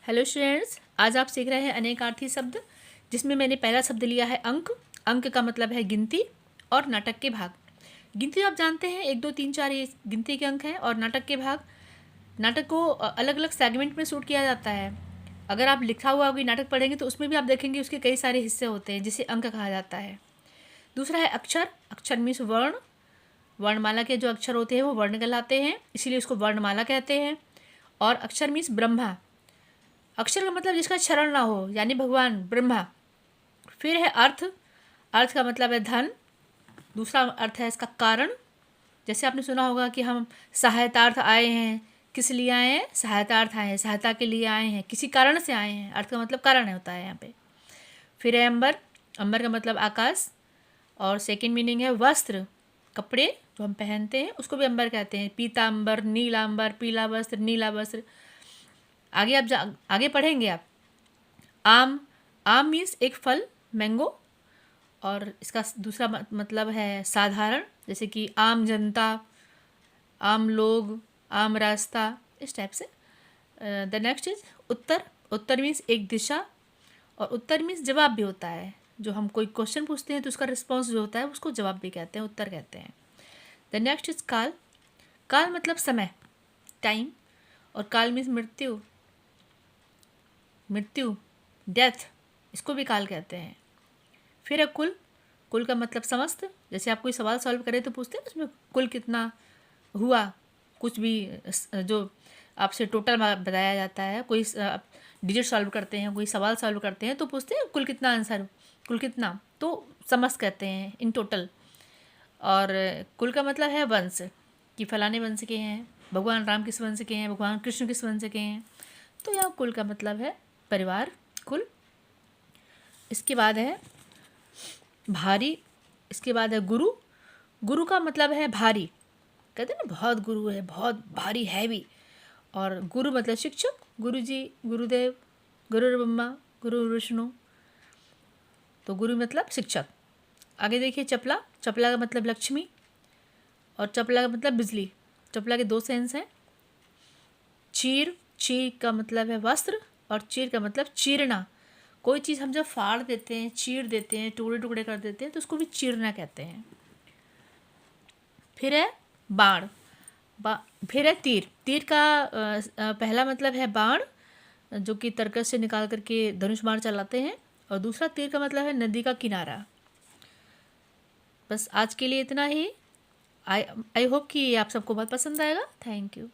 Hello students, आज आप सीख रहे हैं अनेकार्थी शब्द, जिसमें मैंने पहला शब्द लिया है अंक। अंक का मतलब है गिनती और नाटक के भाग। गिनती आप जानते हैं 1 2 3 4 ये गिनती के अंक हैं। और नाटक के भाग, नाटक को अलग अलग सेगमेंट में शूट किया जाता है। अगर आप लिखा हुआ कोई नाटक पढ़ेंगे तो उसमें भी आप देखेंगे उसके कई सारे हिस्से होते हैं जिसे अंक कहा जाता है। दूसरा है अक्षर। अक्षर मीन्स वर्ण। वर्णमाला के जो अक्षर होते हैं वो वर्ण कहलाते हैं, इसीलिए उसको वर्णमाला कहते हैं। और अक्षर मीन्स ब्रह्मा। अक्षर का मतलब जिसका क्षरण ना हो, यानी भगवान ब्रह्मा। फिर है अर्थ। अर्थ का मतलब है धन। दूसरा अर्थ है इसका कारण। जैसे आपने सुना होगा कि हम सहायतार्थ आए हैं। किस लिए आए हैं? सहायतार्थ आए हैं, सहायता के लिए आए हैं, किसी कारण से आए हैं। अर्थ का मतलब कारण होता है यहाँ पे। फिर है अंबर। अंबर का मतलब आकाश। और सेकंड मीनिंग है वस्त्र, कपड़े जो हम पहनते हैं उसको भी अंबर कहते हैं। पीतांबर, नीलांबर, पीला वस्त्र, नीला वस्त्र। आगे आप आगे पढ़ेंगे आप। आम। आम मीन्स एक फल, मैंगो। और इसका दूसरा मतलब है साधारण, जैसे कि आम जनता, आम लोग, आम रास्ता, इस टाइप से। The next is Uttar. Uttar means एक दिशा। और उत्तर मीन्स जवाब भी होता है। जो हम कोई क्वेश्चन पूछते हैं तो उसका रिस्पॉन्स जो होता है उसको जवाब भी कहते हैं, उत्तर कहते हैं। द नेक्स्ट इज काल। काल मतलब समय, टाइम। और काल मीन्स मृत्यु। मृत्यु, डेथ, इसको भी काल कहते हैं। फिर है कुल। कुल का मतलब समस्त। जैसे आप कोई सवाल सॉल्व करें तो पूछते हैं उसमें कुल कितना हुआ, कुछ भी जो आपसे टोटल बताया जाता है। कोई डिजिट सॉल्व करते हैं, कोई सवाल सॉल्व करते हैं तो पूछते हैं कुल कितना आंसर, कुल कितना, तो समस्त कहते हैं, इन टोटल। और कुल का मतलब है वंश, कि फलाने वंश के हैं, भगवान राम किस वंश के हैं, भगवान कृष्ण किस वंश के हैं। तो यह कुल का मतलब है परिवार, कुल। इसके बाद है भारी। इसके बाद है गुरु। गुरु का मतलब है भारी। कहते हैं ना बहुत गुरु है, बहुत भारी, हैवी। और गुरु मतलब शिक्षक, गुरु जी, गुरुदेव, गुरु ब्रह्मा, गुरु विष्णु। तो गुरु मतलब शिक्षक। आगे देखिए चपला। चपला का मतलब लक्ष्मी। और चपला का मतलब बिजली। चपला के 2 सेंस हैं। चीर। चीर का मतलब है वस्त्र। और चीर का मतलब चीरना। कोई चीज़ हम जब फाड़ देते हैं, चीर देते हैं, टुकड़े टुकड़े कर देते हैं तो उसको भी चीरना कहते हैं। फिर है बाण। फिर है तीर। तीर का पहला मतलब है बाण, जो कि तरकस से निकाल करके धनुष बाण चलाते हैं। और दूसरा तीर का मतलब है नदी का किनारा। बस आज के लिए इतना ही। आई होप कि आप सबको बहुत पसंद आएगा। Thank you.